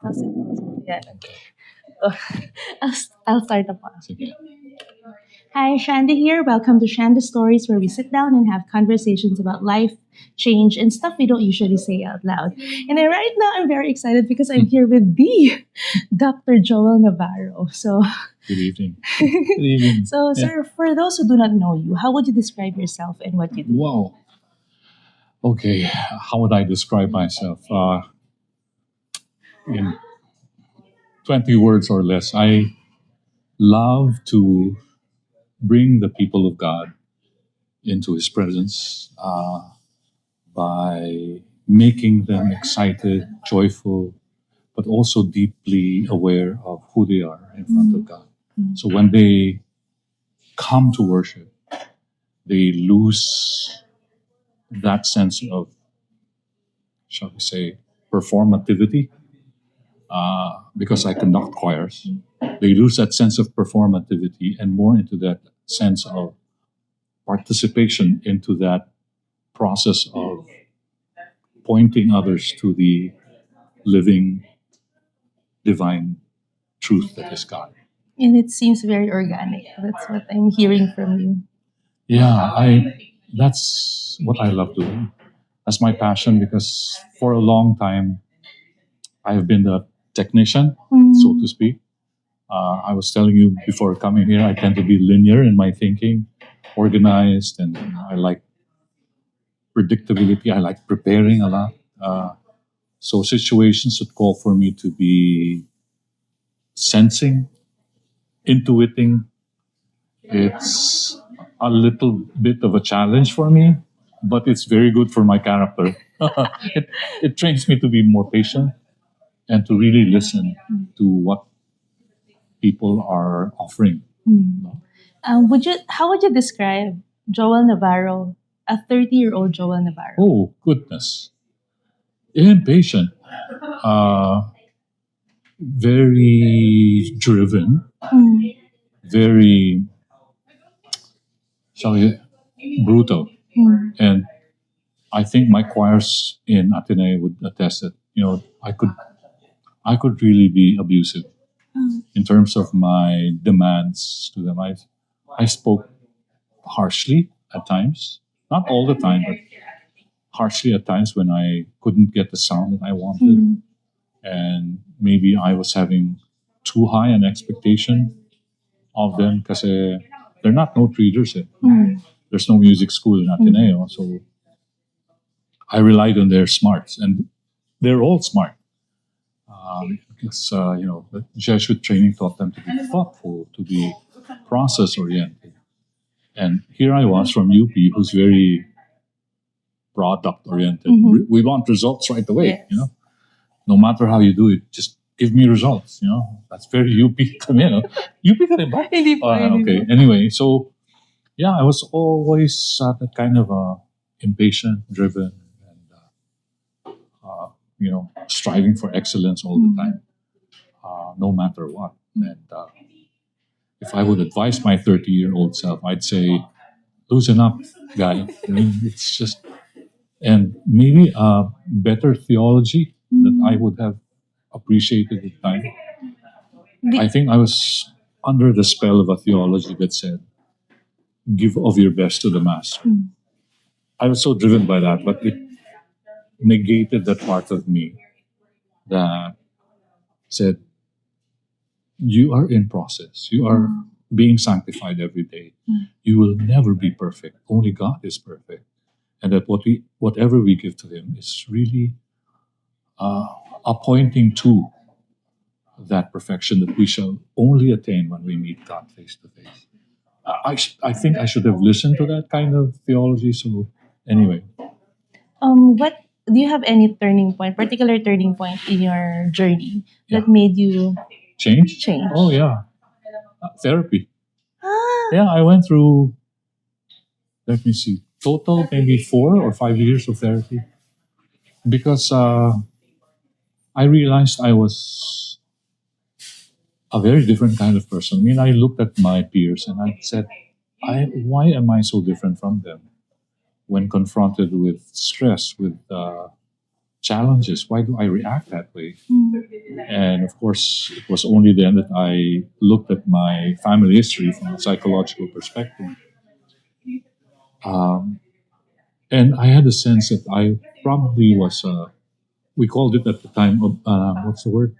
How's it going? Yeah. Oh, I'll start the podcast. Sige. Hi, Shanda here. Welcome to Shanda Stories, where we sit down and have conversations about life, change, and stuff we don't usually say out loud. And then right now, I'm very excited because I'm here with the Dr. Joel Navarro. So, Good evening. Good evening. so, Yeah. sir, for those who do not know you, how would you describe yourself and what you do? Wow. Okay, how would I describe myself? In 20 words or less, I love to bring the people of God into His presence by making them excited, joyful, but also deeply aware of who they are in front of God. So when they come to worship, they lose that sense of, shall we say, performativity, because I conduct choirs. They lose that sense of performativity and more into that sense of participation into that process of pointing others to the living, divine truth that is God. And it seems very organic. That's what I'm hearing from you. Yeah, that's what I love doing. That's my passion because for a long time I have been the technician, so to speak. I was telling you before coming here, I tend to be linear in my thinking, organized, and I like predictability. I like preparing a lot. So situations that call for me to be sensing, intuiting, it's a little bit of a challenge for me, but it's very good for my character. it trains me to be more patient and to really listen to what people are offering. How would you describe Joel Navarro, a 30-year-old Joel Navarro? Oh, goodness. Impatient. Very driven. Very, shall we, brutal. And I think my choirs in Ateneo would attest that, I could really be abusive in terms of my demands to them. I spoke harshly at times, not all the time, but harshly at times when I couldn't get the sound that I wanted. And maybe I was having too high an expectation of them because they're not note readers. There's no music school in Ateneo, so I relied on their smarts, and they're all smart. Because the Jesuit training taught them to be thoughtful, to be process oriented. And here I was from UP, who's very product oriented. We want results right away. Yes. No matter how you do it, just give me results. That's very UP. UP ka rin ba? Hindi po, hindi Okay. po. Anyway, so yeah, I was always that kind of impatient, driven, and striving for excellence all the time, no matter what. And if I would advise my 30-year-old self, I'd say, loosen up, guy. It's just, and maybe a better theology that I would have appreciated at the time. I think I was under the spell of a theology that said, give of your best to the master. I was so driven by that, but it negated that part of me that said, you are in process. You are being sanctified every day. You will never be perfect. Only God is perfect. And that whatever we give to Him is really pointing to that perfection that we shall only attain when we meet God face to face. I think I should have listened to that kind of theology. So anyway, What do you have any particular turning point in your journey that made you change? change? Oh yeah, therapy. Ah, Yeah, I went through, let me see, total maybe 4 or 5 years of therapy because I realized I was a very different kind of person. I mean, I looked at my peers and I said, why am I so different from them when confronted with stress, with challenges. Why do I react that way? And of course, it was only then that I looked at my family history from a psychological perspective. Um, and I had a sense that I probably was, we called it at the time, what's the word?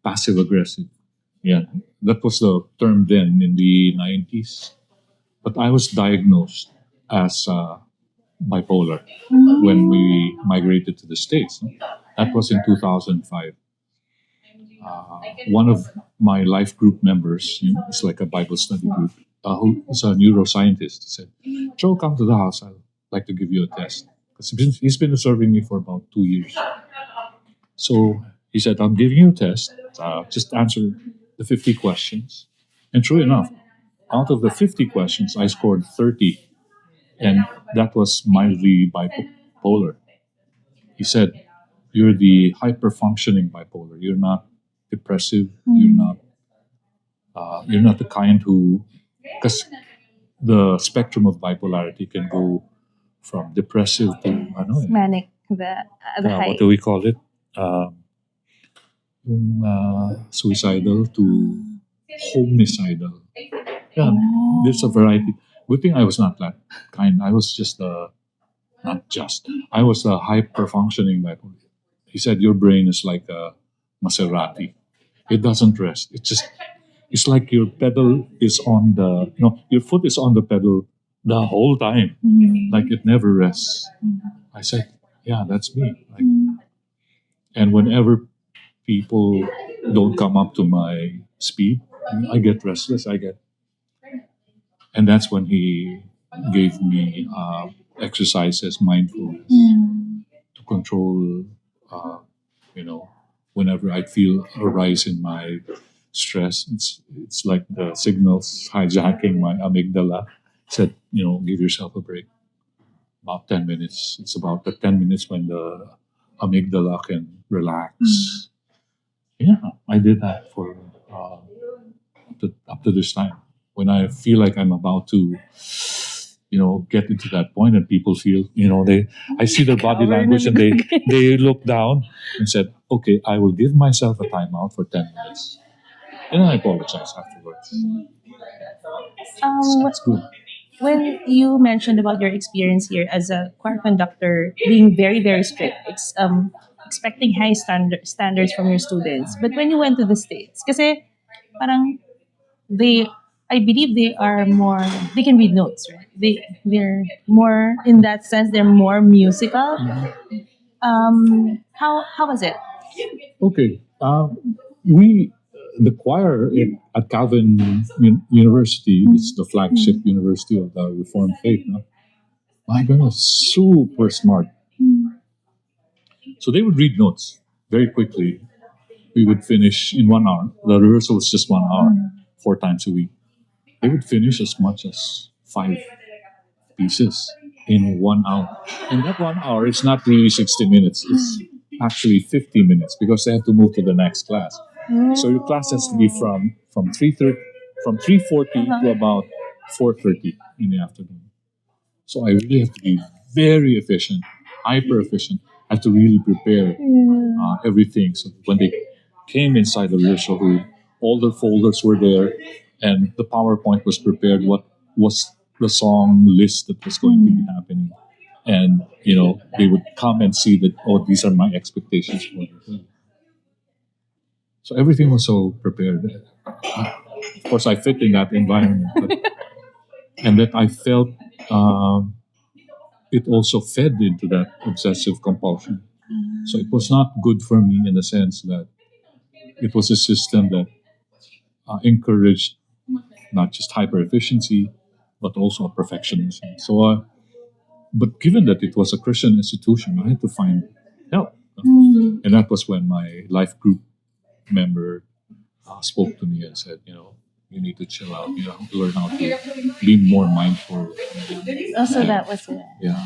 Passive aggressive. Yeah, that was the term then in the 90s. But I was diagnosed as bipolar when we migrated to the States. That was in 2005. One of my life group members, it's like a Bible study group, who is a neuroscientist, said, Joe, come to the house. I'd like to give you a test. Because he's been observing me for about 2 years. So he said, I'm giving you a test. Just answer the 50 questions. And true enough, out of the 50 questions, I scored 30. And that was mildly bipolar. He said, you're the hyper functioning bipolar. You're not depressive. You're not the kind who, because the spectrum of bipolarity can go from depressive to, I don't know, Manic, the what height. do we call it? Suicidal to homicidal. Yeah, there's a variety. Good thing I was not that kind. I was just not just. I was a hyper functioning bipolar. He said your brain is like a Maserati. It doesn't rest. It's like your pedal is on the no, your foot is on the pedal the whole time. Like it never rests. I said, yeah, that's me. Like, and whenever people don't come up to my speed, I get restless. And that's when he gave me exercises, mindfulness to control, uh, you know, whenever I feel a rise in my stress. It's like the signals hijacking my amygdala. Said, give yourself a break. About 10 minutes. It's about the 10 minutes when the amygdala can relax. Yeah, I did that for up to this time. When I feel like I'm about to, get into that point, and people feel, I see their body language, and they look down and said, "Okay, I will give myself a timeout for 10 minutes," and I apologize afterwards. Um, It's good. when you mentioned about your experience here as a choir conductor, being very, very strict, expecting high standards from your students, but when you went to the States, kasi parang they, I believe they are more, they can read notes, right? They're more, in that sense, they're more musical. How was it? Okay. We the choir at Calvin University, it's the flagship university of the Reformed faith. No? My goodness, super smart. So they would read notes very quickly. We would finish in 1 hour. The rehearsal was just 1 hour, 4 times a week. They would finish as much as 5 pieces in 1 hour. And that 1 hour, it's not really 60 minutes. It's actually 50 minutes because they have to move to the next class. So your class has to be from 3:30, from 3:40 to about 4:30 in the afternoon. So I really have to be very efficient, hyper efficient. I have to really prepare everything. So when they came inside the rehearsal room, all the folders were there, and the PowerPoint was prepared. What was the song list that was going to be happening? And they would come and see that, oh, these are my expectations for the film. So everything was so prepared. Of course, I fit in that environment, and that I felt it also fed into that obsessive compulsion. So it was not good for me in the sense that it was a system that encouraged not just hyper efficiency, but also perfectionism. So, but given that it was a Christian institution, I had to find help. And that was when my life group member spoke to me and said, you need to chill out, learn how to be more mindful. Also, that was it. Yeah,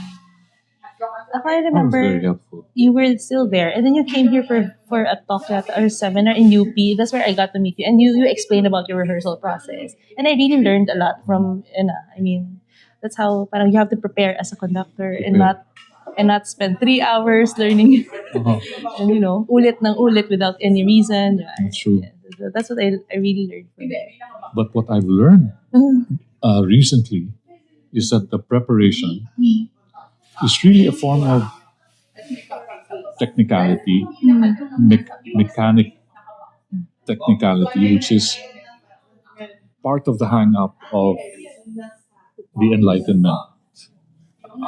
Ako, I that was very remember helpful. you were still there, and then you came here for a talk or a seminar in UP. That's where I got to meet you, and you explained about your rehearsal process, and I really learned a lot from. I mean, that's how parang you have to prepare as a conductor and Prepare. not and not spend 3 hours learning Uh-huh. and ulit ng ulit without any reason. That's true. Yeah, that's what I really learned from it. But what I've learned recently is that the preparation is really a form of technicality, mechanic technicality, which is part of the hang up of the Enlightenment.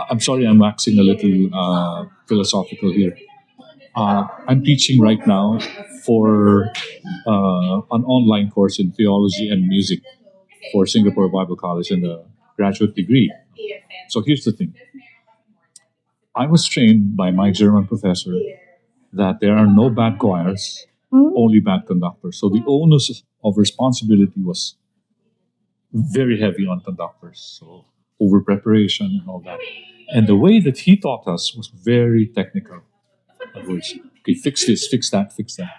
I'm sorry, I'm waxing a little philosophical here. I'm teaching right now for an online course in theology and music for Singapore Bible College in the graduate degree. So here's the thing. I was trained by my German professor that there are no bad choirs, only bad conductors. So the onus of responsibility was very heavy on conductors. So over preparation and all that. And the way that he taught us was very technical. In other words, okay, fix this, fix that, fix that.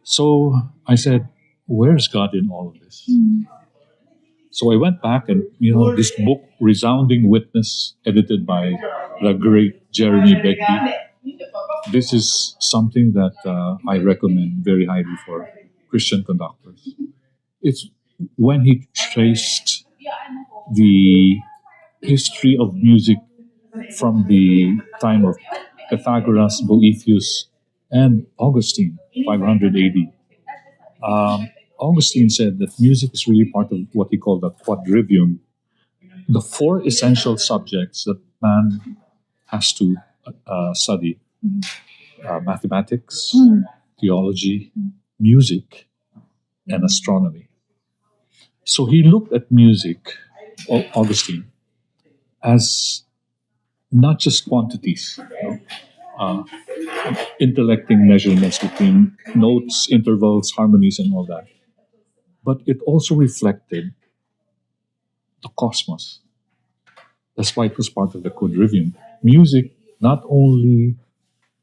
So I said, where's God in all of this? So I went back and, this book, Resounding Witness, edited by the great Jeremy Begbie. This is something that I recommend very highly for Christian conductors. It's when he traced the history of music from the time of Pythagoras, Boethius, and Augustine, 500 AD. Augustine said that music is really part of what he called the quadrivium, the four essential subjects that man has to study: mathematics, theology, music, and astronomy. So he looked at music, Augustine, as not just quantities, uh, intellecting measurements between notes, intervals, harmonies, and all that, but it also reflected the cosmos. That's why it was part of the quadrivium. Music not only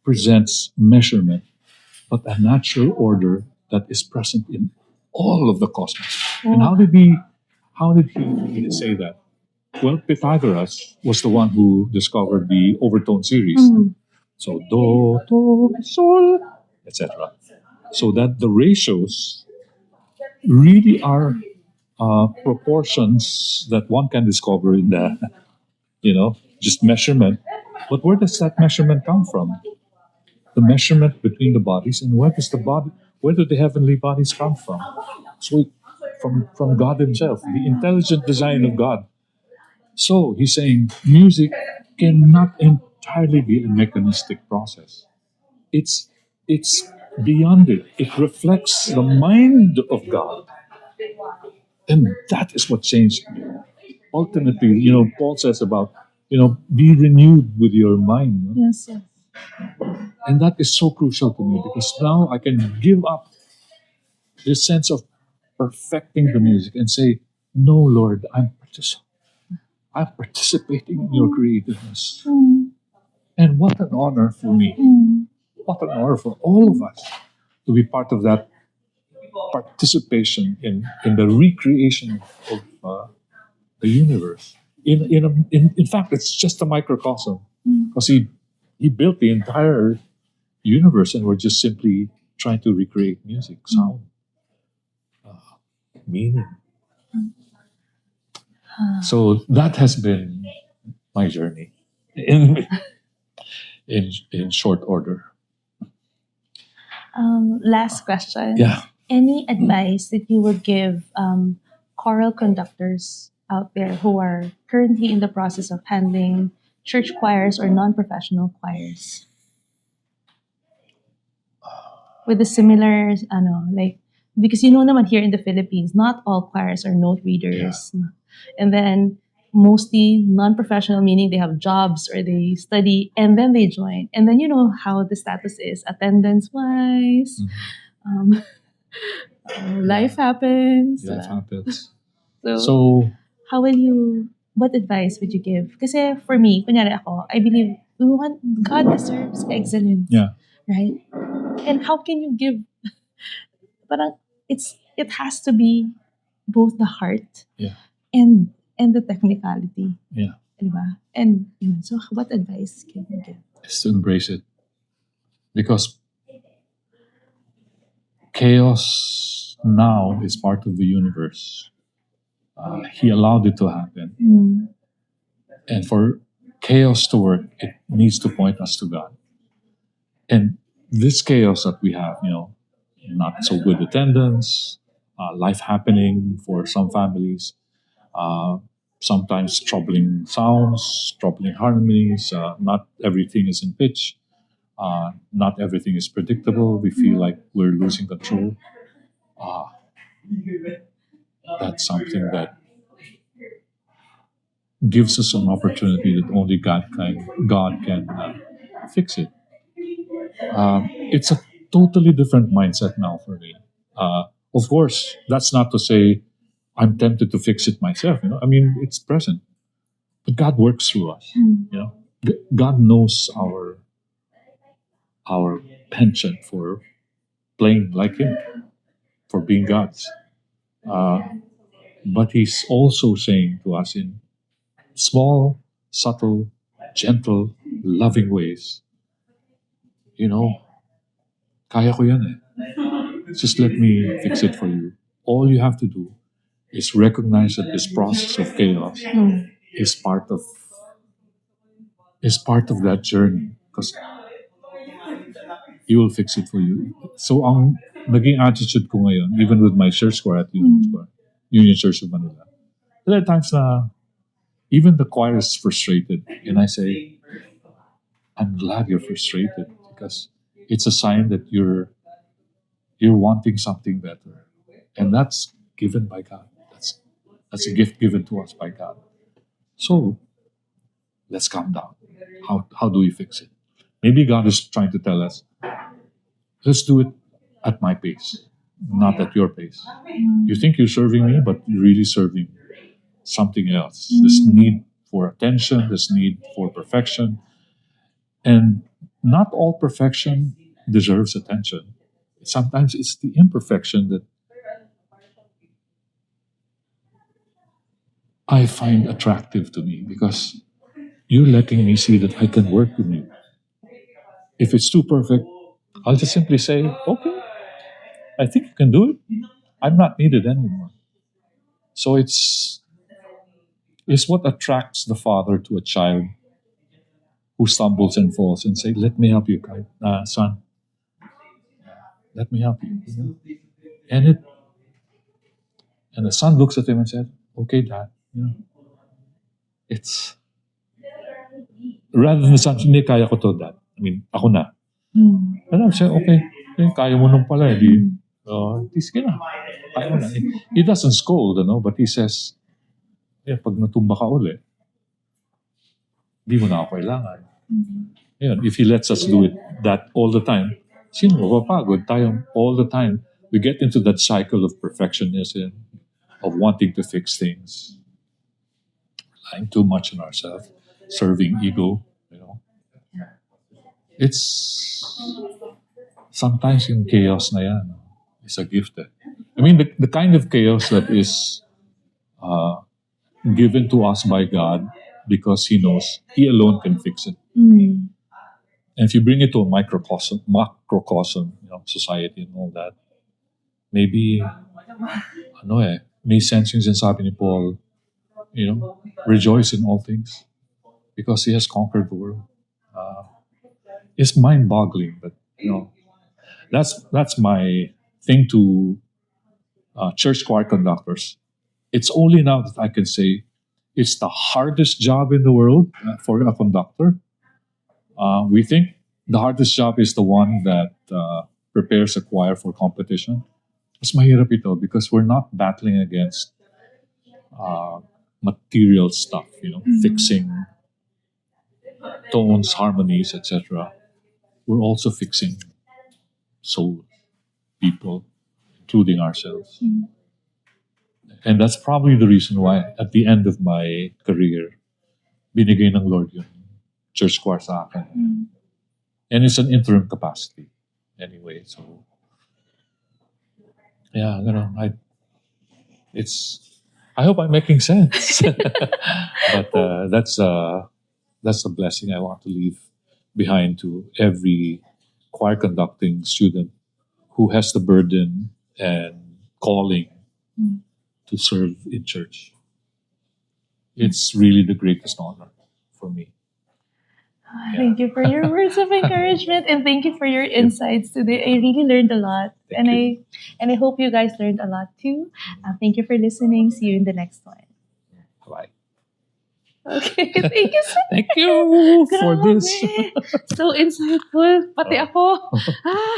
presents measurement, but a natural order that is present in all of the cosmos. And how did he say that? Well, Pythagoras was the one who discovered the overtone series. So do, do, sol, etc. So that the ratios really are proportions that one can discover in the, just measurement. But where does that measurement come from? The measurement between the bodies, and where do the heavenly bodies come from? So from God Himself, the intelligent design of God. So he's saying music cannot entirely be a mechanistic process. It's beyond it. It reflects the mind of God. And that is what changed me. Ultimately, Paul says about, be renewed with your mind. Yes, yes. And that is so crucial to me because now I can give up this sense of perfecting the music and say, no, Lord, I'm participating in your creativeness. And what an honor for me. What an honor for all of us to be part of that participation in the recreation of the universe. In fact, it's just a microcosm because he built the entire universe and we're just simply trying to recreate music, sound, meaning. So that has been my journey in short order. Last question. Yeah. Any advice that you would give choral conductors out there who are currently in the process of handling church choirs or non-professional choirs? With a similar, because naman here in the Philippines, not all choirs are note readers. Yeah. And then mostly non-professional, meaning they have jobs or they study and then they join. And then you know how the status is attendance-wise. Life happens. Life happens. So what advice would you give? Kasi for me, kunyari ako, I believe God deserves excellence. Yeah. Right? And how can you give, parang it has to be both the heart Yeah. and the technicality. Yeah. Diba? And yun, so what advice can you give? Is to embrace it because chaos now is part of the universe. He allowed it to happen. Mm. And for chaos to work, it needs to point us to God. And this chaos that we have, not so good attendance, life happening for some families, uh, sometimes troubling sounds, troubling harmonies, not everything is in pitch, not everything is predictable. We feel like we're losing control. Uh, that's something that gives us an opportunity that only God can fix it. It's a totally different mindset now for me. Uh, of course, that's not to say I'm tempted to fix it myself. I mean, it's present, but God works through us. Mm. God knows our penchant for playing like Him, for being God's. Uh, but He's also saying to us in small, subtle, gentle, loving ways, you know, kaya ko yan eh. Just let me fix it for you. All you have to do is recognize that this process of chaos Mm. is part of that journey because He will fix it for you. So ang naging attitude ko ngayon, even with my church choir at Union Church of Manila, there are times na even the choir is frustrated, and I say, I'm glad you're frustrated because it's a sign that you're wanting something better, and that's given by God. That's a gift given to us by God. So let's calm down. How do we fix it? Maybe God is trying to tell us, let's do it at my pace, not at your pace. You think you're serving me, but you're really serving something else. This need for attention, this need for perfection, and not all perfection deserves attention. Sometimes it's the imperfection that I find attractive to me because you're letting me see that I can work with you. If it's too perfect, I'll just simply say, okay, I think you can do it. I'm not needed anymore. So it's what attracts the father to a child who stumbles and falls and say, let me help you, son. Let me help you. And it and the son looks at him and said, okay, dad. It's rather than the son, hindi kaya ko to, dad. I mean, ako na. Mm. And I said, okay, kaya mo nung pala. Di sige na. Kaya mo na. He doesn't scold, but he says, pag natumba ka uli, di mo na ako kailangan. If he lets us do it that all the time, sino mapapagod tayong all the time. We get into that cycle of perfectionism, of wanting to fix things, relying too much on ourselves, serving ego. It's sometimes in chaos na yan is a gift. I mean, the kind of chaos that is given to us by God because He knows He alone can fix it. Mm. And if you bring it to a macrocosm, society and all that, maybe, may sense yung sinasabi ni Paul, rejoice in all things because He has conquered the world. It's mind-boggling, but that's my thing to church choir conductors. It's only now that I can say it's the hardest job in the world for a conductor. We think the hardest job is the one that prepares a choir for competition. Mas mahirap ito because we're not battling against material stuff, fixing tones, harmonies, etc. We're also fixing soul, people, including ourselves. And that's probably the reason why at the end of my career, binigay ng Lord yung church choir sa akin. And it's an interim capacity anyway. So, yeah, it's I hope I'm making sense. But that's a blessing I want to leave behind to every choir conducting student who has the burden and calling Mm. to serve in church. It's really the greatest honor for me. Thank you for your words of encouragement and thank you for your insights today. I really learned a lot, Thank you. I hope you guys learned a lot too. Thank you for listening. See you in the next one. Bye. Okay, thank you so Thank you for Grabe. this. So insightful. Pati Oh. ako. Ah,